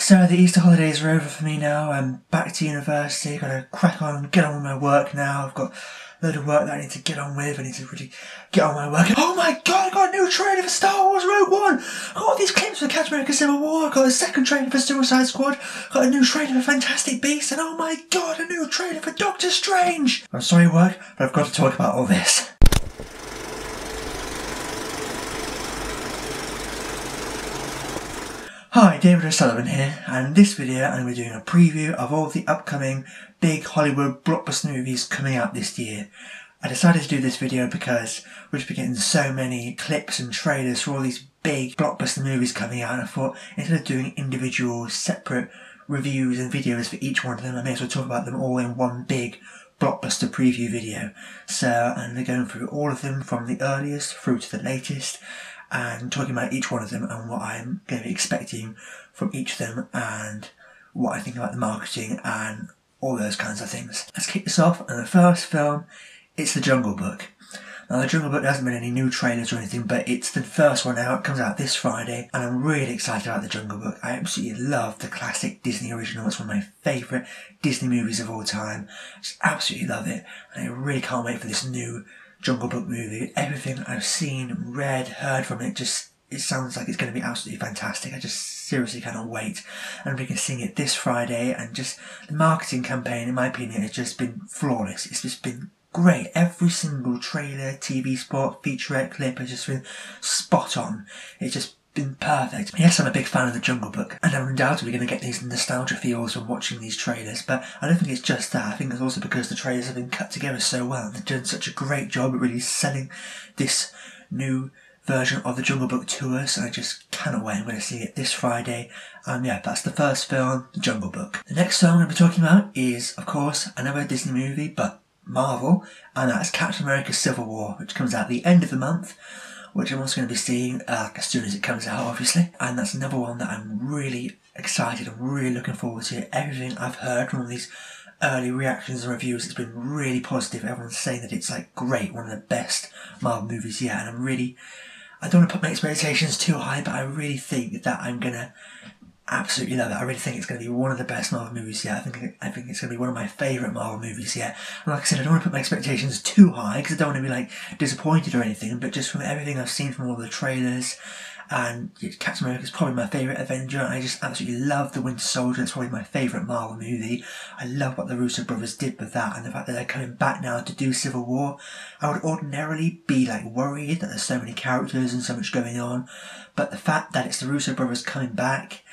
So the Easter holidays are over for me now. I'm back to university, gotta crack on, get on with my work now. I've got a load of work that I need to get on with. I need to really get on my work. Oh my god, I got a new trailer for Star Wars Rogue One! I got all these clips for Captain America Civil War, I got a second trailer for Suicide Squad, got a new trailer for Fantastic Beasts, and oh my god, a new trailer for Doctor Strange! I'm sorry work, but I've got to talk about all this. Hi, David O'Sullivan here, and in this video I'm going to be doing a preview of all the upcoming big Hollywood blockbuster movies coming out this year. I decided to do this video because we're just getting so many clips and trailers for all these big blockbuster movies coming out, and I thought instead of doing individual separate reviews and videos for each one of them, I may as well talk about them all in one big blockbuster preview video. So I'm going to go through all of them from the earliest through to the latest, and talking about each one of them and what I'm going to be expecting from each of them and what I think about the marketing and all those kinds of things. Let's kick this off, and the first film, it's The Jungle Book. Now The Jungle Book, there hasn't been any new trailers or anything, but it's the first one out. It comes out this Friday, and I'm really excited about The Jungle Book. I absolutely love the classic Disney original. It's one of my favourite Disney movies of all time. I just absolutely love it, and I really can't wait for this new Jungle Book movie. Everything I've seen, read, heard from it, it sounds like it's going to be absolutely fantastic. I just seriously cannot wait. And we can see it this Friday, and just the marketing campaign, in my opinion, has just been flawless. It's just been great. Every single trailer, TV spot, featurette clip has just been spot on. It's just been perfect. Yes, I'm a big fan of The Jungle Book, and I'm undoubtedly going to get these nostalgia feels from watching these trailers, but I don't think it's just that. I think it's also because the trailers have been cut together so well. They've done such a great job at really selling this new version of The Jungle Book to us, and I just cannot wait. I'm going to see it this Friday, and yeah, that's the first film, The Jungle Book. The next film I'm going to be talking about is, of course, another Disney movie, but Marvel, and that's Captain America Civil War, which comes out at the end of the month, which I'm also going to be seeing as soon as it comes out, obviously. And that's another one that I'm really excited and really looking forward to. Everything I've heard from all these early reactions and reviews, it's been really positive. Everyone's saying that it's like great, one of the best Marvel movies yet. And I don't want to put my expectations too high, but I really think that I'm going to absolutely love it. I really think it's going to be one of the best Marvel movies yet. I think it's going to be one of my favourite Marvel movies yet. And like I said, I don't want to put my expectations too high because I don't want to be like disappointed or anything, but just from everything I've seen from all the trailers, and Captain America is probably my favourite Avenger. I just absolutely love The Winter Soldier. It's probably my favourite Marvel movie. I love what the Russo brothers did with that, and the fact that they're coming back now to do Civil War. I would ordinarily be like worried that there's so many characters and so much going on, but the fact that it's the Russo brothers coming back,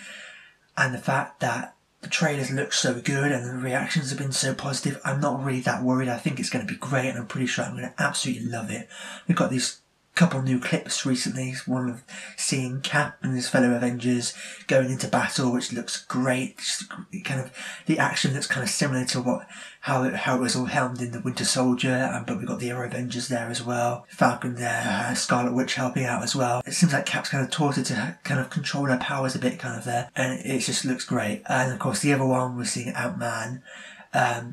and the fact that the trailers look so good and the reactions have been so positive, I'm not really that worried. I think it's going to be great, and I'm pretty sure I'm going to absolutely love it. We've got these couple new clips recently, one of seeing Cap and his fellow Avengers going into battle, which looks great. Just kind of the action looks kind of similar to how it was all helmed in the Winter Soldier, but we've got the other Avengers there as well. Falcon there, Scarlet Witch helping out as well. It seems like Cap's kind of taught her to kind of control her powers a bit kind of there, and it just looks great. And of course the other one, we're seeing Ant-Man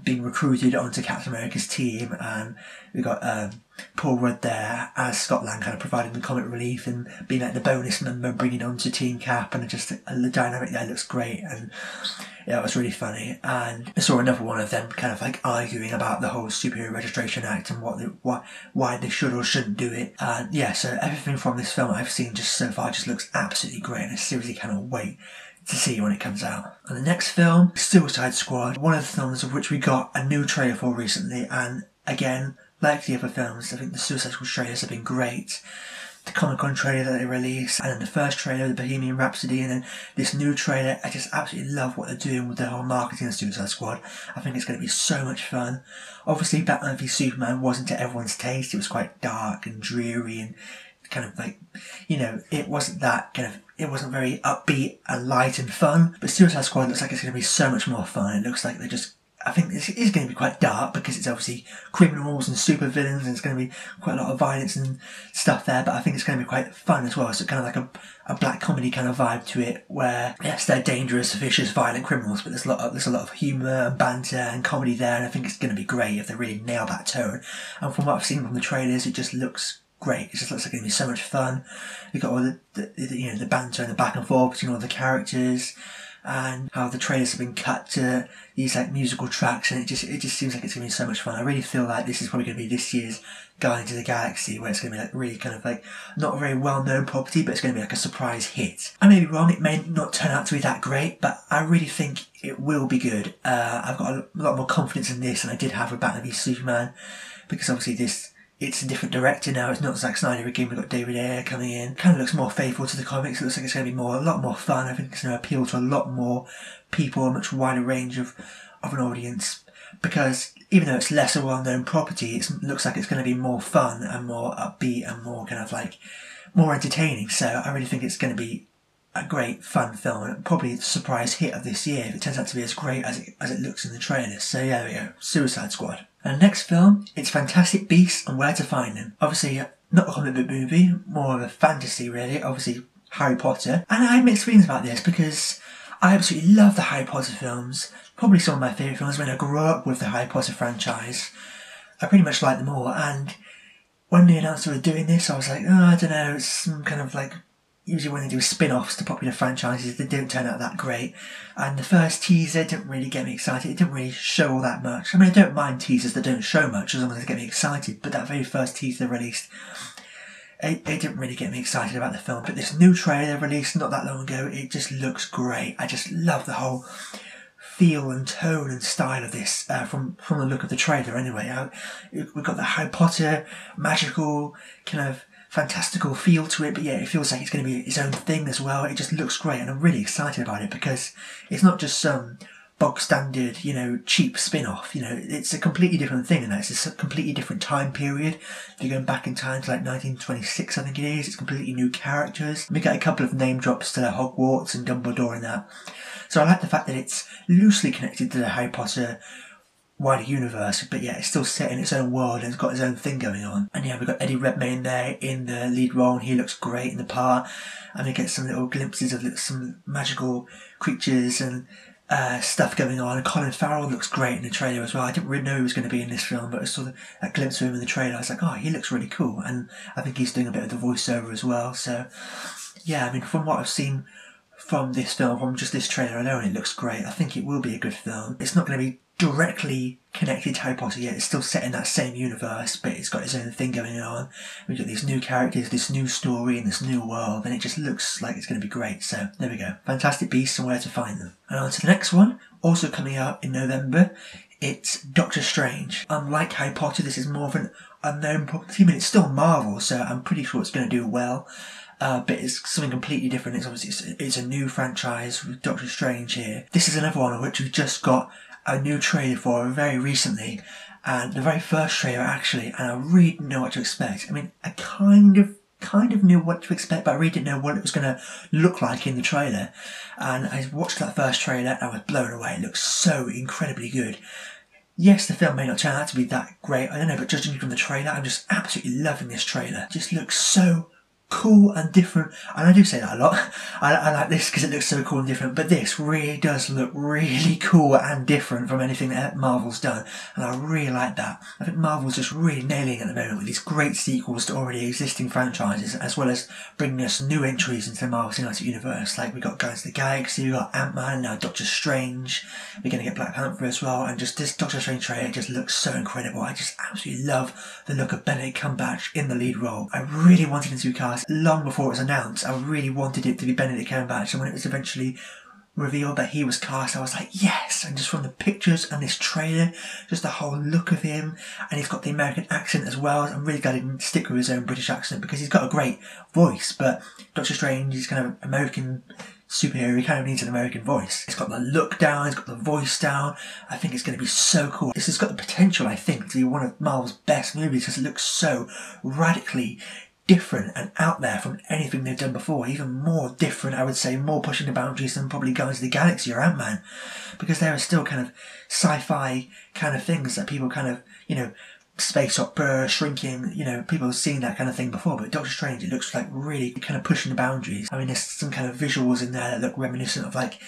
being recruited onto Captain America's team, and we've got Paul Rudd there as Scott Lang, kind of providing the comic relief and being like the bonus member, bringing on to Team Cap, and just the dynamic there looks great, and yeah, it was really funny. And I saw another one of them kind of like arguing about the whole Superhero Registration Act and why they should or shouldn't do it. And yeah, so everything from this film I've seen just so far just looks absolutely great, and I seriously cannot wait to see when it comes out. And the next film, Suicide Squad, one of the films of which we got a new trailer for recently, and again, like the other films, I think the Suicide Squad trailers have been great. The Comic-Con trailer that they released, and then the first trailer, the Bohemian Rhapsody, and then this new trailer, I just absolutely love what they're doing with the whole marketing of Suicide Squad. I think it's going to be so much fun. Obviously, Batman v Superman wasn't to everyone's taste. It was quite dark and dreary and kind of like, it wasn't that kind of, it wasn't very upbeat and light and fun. But Suicide Squad looks like it's going to be so much more fun. It looks like I think this is going to be quite dark because it's obviously criminals and super villains, and it's going to be quite a lot of violence and stuff there, but I think it's going to be quite fun as well. So kind of like a black comedy kind of vibe to it, where yes, they're dangerous, vicious, violent criminals, but there's a lot of humour and banter and comedy there, and I think it's going to be great if they really nail that tone. And from what I've seen from the trailers, it just looks great. It just looks like it's going to be so much fun. You've got all the banter and the back and forth between all the characters. and how the trailers have been cut to these like musical tracks, and it just seems like it's going to be so much fun. I really feel like this is probably going to be this year's Guardians of the Galaxy, where it's going to be like really kind of like not a very well known property, but it's going to be like a surprise hit. I may be wrong, it may not turn out to be that great, but I really think it will be good. I've got a lot more confidence in this than I did have with Batman v Superman, because obviously it's a different director now. It's not Zack Snyder again. We've got David Ayer coming in. Kind of looks more faithful to the comics. It looks like it's going to be a lot more fun. I think it's going to appeal to a lot more people, a much wider range of an audience. Because even though it's less a well-known property, it looks like it's going to be more fun and more upbeat and more kind of like more entertaining. So I really think it's going to be a great fun film, and probably the surprise hit of this year if it turns out to be as great as it looks in the trailers. So yeah, there we go. Suicide Squad. And the next film, it's Fantastic Beasts and Where to Find Them. Obviously, not a comic book movie, more of a fantasy really. Obviously, Harry Potter. And I have mixed feelings about this because I absolutely love the Harry Potter films. Probably some of my favourite films when I grew up with the Harry Potter franchise. I pretty much like them all. And when they announced they were doing this, I was like, oh, I don't know, it's some kind of like, usually when they do spin-offs to popular franchises, they don't turn out that great. And the first teaser didn't really get me excited. It didn't really show all that much. I mean, I don't mind teasers that don't show much as long as they get me excited. But that very first teaser they released, it didn't really get me excited about the film. But this new trailer they released not that long ago, it just looks great. I just love the whole feel and tone and style of this from the look of the trailer anyway. We've got the Harry Potter magical kind of fantastical feel to it, but yeah, it feels like it's going to be its own thing as well. It just looks great, and I'm really excited about it because it's not just some bog standard, cheap spin-off. It's a completely different thing, and it's a completely different time period. If you're going back in time to like 1926, I think it is. It's completely new characters. We get a couple of name drops to Hogwarts and Dumbledore in that. So I like the fact that it's loosely connected to the Harry Potter wider universe, but yeah, it's still set in its own world and it's got its own thing going on. And yeah, we've got Eddie Redmayne there in the lead role, and he looks great in the part. And we get some little glimpses of some magical creatures and stuff going on. And Colin Farrell looks great in the trailer as well. I didn't really know he was going to be in this film, but I saw that glimpse of him in the trailer. I was like, oh, he looks really cool. And I think he's doing a bit of the voiceover as well. So yeah, I mean, from what I've seen from this film, from just this trailer alone, it looks great. I think it will be a good film. It's not going to be directly connected to Harry Potter yet. It's still set in that same universe, but it's got its own thing going on. We've got these new characters, this new story, and this new world, and it just looks like it's going to be great. So there we go. Fantastic Beasts and Where to Find Them. And on to the next one, also coming out in November. It's Doctor Strange. Unlike Harry Potter, this is more of an unknown property. I mean, it's still Marvel, so I'm pretty sure it's going to do well. But it's something completely different. It's obviously it's a new franchise with Doctor Strange here. This is another one of which we've just got a new trailer for very recently, and the very first trailer actually, and I really didn't know what to expect. I mean, I kind of knew what to expect, but I really didn't know what it was going to look like in the trailer. And I watched that first trailer and I was blown away. It looks so incredibly good. Yes, the film may not turn out to be that great, I don't know, but judging from the trailer, I'm just absolutely loving this trailer. It just looks so cool and different, and I do say that a lot. I like this because it looks so cool and different, but this really does look really cool and different from anything that Marvel's done, and I really like that. I think Marvel's just really nailing it at the moment with these great sequels to already existing franchises, as well as bringing us new entries into the Marvel Cinematic Universe. Like we got Guardians of the Galaxy, we got Ant-Man, now Doctor Strange, we're going to get Black Panther as well, and just this Doctor Strange trailer just looks so incredible. I just absolutely love the look of Benedict Cumberbatch in the lead role. I really wanted him to be cast long before it was announced. I really wanted it to be Benedict Cumberbatch, and when it was eventually revealed that he was cast, I was like, yes! And just from the pictures and this trailer, just the whole look of him, and he's got the American accent as well. I'm really glad he didn't stick with his own British accent because he's got a great voice, but Doctor Strange is kind of American superhero, he kind of needs an American voice. It's got the look down, it's got the voice down. I think it's going to be so cool. This has got the potential, I think, to be one of Marvel's best movies because it looks so radically different and out there from anything they've done before. Even more different, I would say, more pushing the boundaries than probably Guardians of the Galaxy or Ant-Man, because there are still kind of sci-fi kind of things that people kind of, space opera, shrinking, you know, people have seen that kind of thing before, but Doctor Strange, it looks like really kind of pushing the boundaries. I mean, there's some kind of visuals in there that look reminiscent of like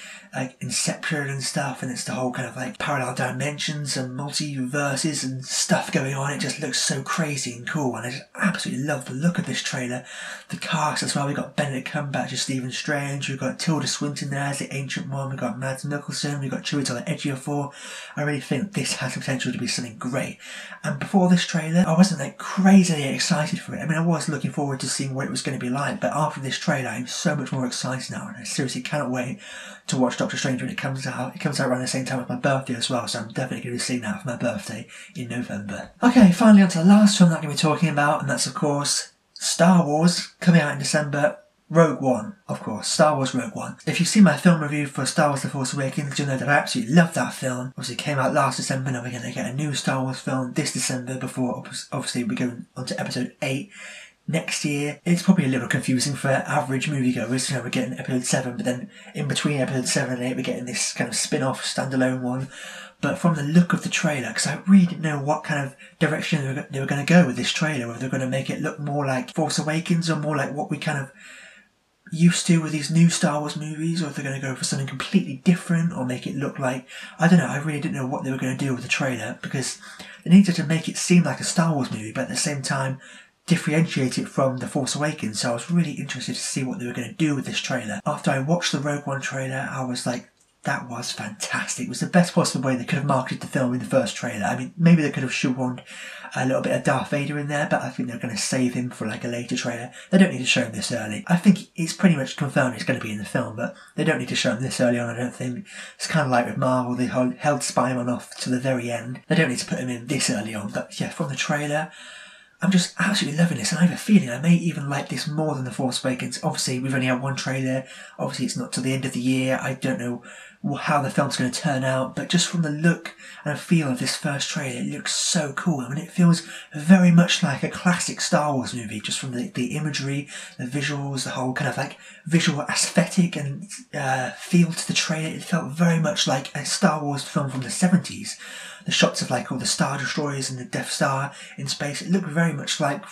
Inception and stuff, and it's the whole kind of like parallel dimensions and multiverses and stuff going on. It just looks so crazy and cool, and I just absolutely love the look of this trailer. The cast as well, we've got Benedict Cumberbatch as Stephen Strange, we've got Tilda Swinton there as the Ancient One, we've got Mads Mikkelsen, we've got Chiwetel Ejiofor. I really think this has the potential to be something great. And before this trailer, I wasn't like crazily excited for it. I mean, I was looking forward to seeing what it was going to be like, but after this trailer, I'm so much more excited now, and I seriously cannot wait to watch Doctor Strange when it comes out. It comes out around the same time as my birthday as well, so I'm definitely going to be seeing that for my birthday in November. Okay, finally on to the last film that I'm going to be talking about, and that's of course Star Wars, coming out in December. Rogue One, of course, Star Wars Rogue One. If you've seen my film review for Star Wars The Force Awakens, you'll know that I absolutely love that film. Obviously it came out last December, now we're going to get a new Star Wars film this December before obviously we go on to episode 8 next year. It's probably a little confusing for average moviegoers, you know, we're getting episode 7, but then in between episode 7 and 8 we're getting this kind of spin-off standalone one. But from the look of the trailer, because I really didn't know what kind of direction they were going to go with this trailer, whether they're going to make it look more like Force Awakens or more like what we kind of used to with these new Star Wars movies, or if they're going to go for something completely different or make it look like, I don't know, I really didn't know what they were going to do with the trailer, because they needed to make it seem like a Star Wars movie but at the same time differentiate it from The Force Awakens. So I was really interested to see what they were going to do with this trailer. After I watched the Rogue One trailer, I was like, that was fantastic. It was the best possible way they could have marketed the film in the first trailer. I mean, maybe they could have shoehorned a little bit of Darth Vader in there, but I think they're going to save him for like a later trailer. They don't need to show him this early. I think it's pretty much confirmed it's going to be in the film, but they don't need to show him this early on, I don't think. It's kind of like with Marvel, they held Spider-Man off to the very end. They don't need to put him in this early on, but yeah, from the trailer, I'm just absolutely loving this, and I have a feeling I may even like this more than The Force Awakens. Obviously, we've only had one trailer. Obviously, it's not till the end of the year. I don't know how the film's going to turn out, but just from the look and feel of this first trailer, it looks so cool. I mean, it feels very much like a classic Star Wars movie, just from the imagery, the visuals, the whole kind of like visual aesthetic and feel to the trailer. It felt very much like a Star Wars film from the 70s. The shots of like all the Star Destroyers and the Death Star in space, it looked very much like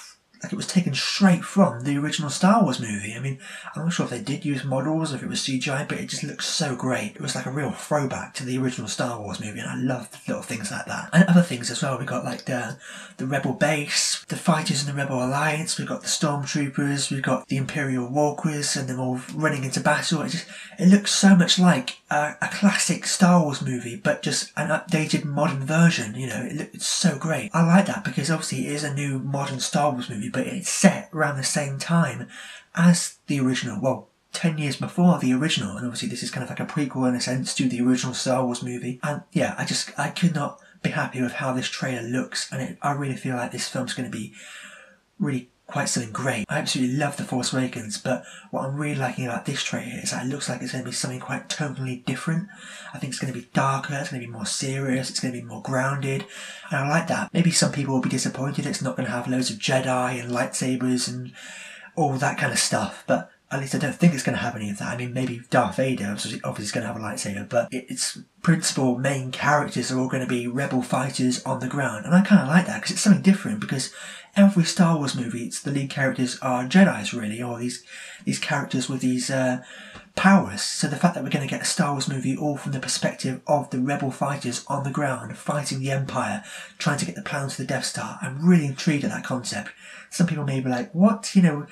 it was taken straight from the original Star Wars movie. I mean, I'm not sure if they did use models or if it was CGI, but it just looks so great. It was like a real throwback to the original Star Wars movie, and I love little things like that. And other things as well. We got like the Rebel base, the fighters in the Rebel Alliance, we've got the Stormtroopers, we've got the Imperial Walkers, and them all running into battle. It looks so much like a classic Star Wars movie, but just an updated modern version. You know, it's so great. I like that because obviously it is a new modern Star Wars movie, but it's set around the same time as the original, well, 10 years before the original, and obviously this is kind of like a prequel in a sense to the original Star Wars movie. And yeah, I could not be happy with how this trailer looks, and I really feel like this film's going to be really quite something great. I absolutely love The Force Awakens, but what I'm really liking about this trailer is that it looks like it's going to be something quite totally different. I think it's going to be darker, it's going to be more serious, it's going to be more grounded, and I like that. Maybe some people will be disappointed it's not going to have loads of Jedi and lightsabers and all that kind of stuff, but at least I don't think it's going to have any of that. I mean, maybe Darth Vader obviously is going to have a lightsaber, but its principal main characters are all going to be rebel fighters on the ground. And I kind of like that because it's something different, because every Star Wars movie, the lead characters are Jedis really, or these characters with these powers. So the fact that we're going to get a Star Wars movie all from the perspective of the rebel fighters on the ground, fighting the Empire, trying to get the plans for the Death Star, I'm really intrigued at that concept. Some people may be like, what? You know,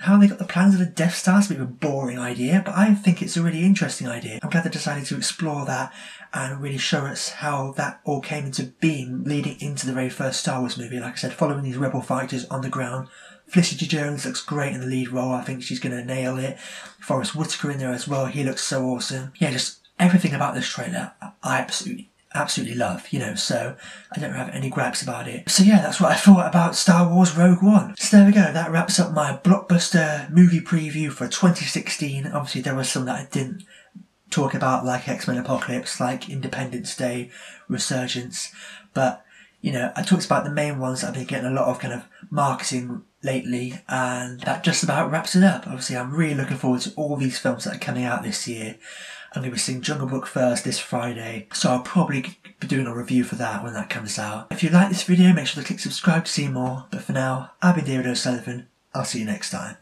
how they got the plans of the Death Star is a bit of a boring idea, but I think it's a really interesting idea. I'm glad they decided to explore that and really show us how that all came into being leading into the very first Star Wars movie. Like I said, following these rebel fighters on the ground. Felicity Jones looks great in the lead role. I think she's going to nail it. Forrest Whitaker in there as well. He looks so awesome. Yeah, just everything about this trailer, I absolutely love, you know, so I don't have any gripes about it. So yeah, that's what I thought about Star Wars Rogue One. So there we go, that wraps up my Blockbuster movie preview for 2016. Obviously there were some that I didn't talk about, like X-Men Apocalypse, like Independence Day, Resurgence, but you know, I talked about the main ones that I've been getting a lot of kind of marketing lately, and that just about wraps it up. Obviously, I'm really looking forward to all these films that are coming out this year. I'm going to be seeing Jungle Book first this Friday, so I'll probably be doing a review for that when that comes out. If you like this video, make sure to click subscribe to see more, but for now, I've been David O'Sullivan. I'll see you next time.